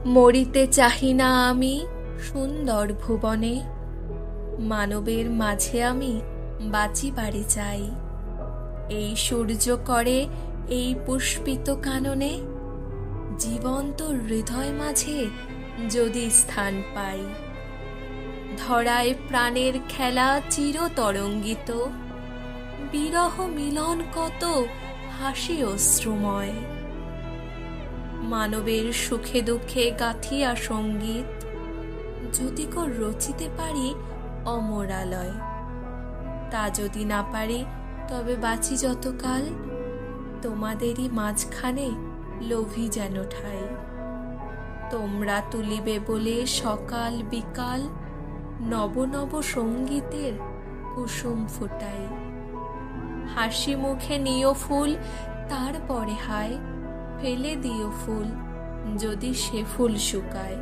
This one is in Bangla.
মরিতে চাহি না আমি সুন্দর ভুবনে, মানবের মাঝে আমি বাঁচিবারে চাই। এই সূর্য করে এই পুষ্পিত কাননে, জীবন্ত হৃদয় মাঝে যদি স্থান পাই। ধরায় প্রাণের খেলা চিরতরঙ্গিত, বিরহ মিলন কত হাসি অশ্রুময়। মানবের সুখে দুঃখে গাথিয়া সঙ্গীত, যদি কো রচিতে পারি অমরালয়। তা যদি না পারি তবে বাঁচি যতকাল, তোমাদেরই মাঝখানে লোভী যেন ঠাই। তোমরা তুলিবে বলে সকাল বিকাল, নব নব সঙ্গীতের কুসুম ফুটাই। হাসি মুখে নিও ফুল, তারপরে হায় ফেলে দিও ফুল যদি সে ফুল শুকায়।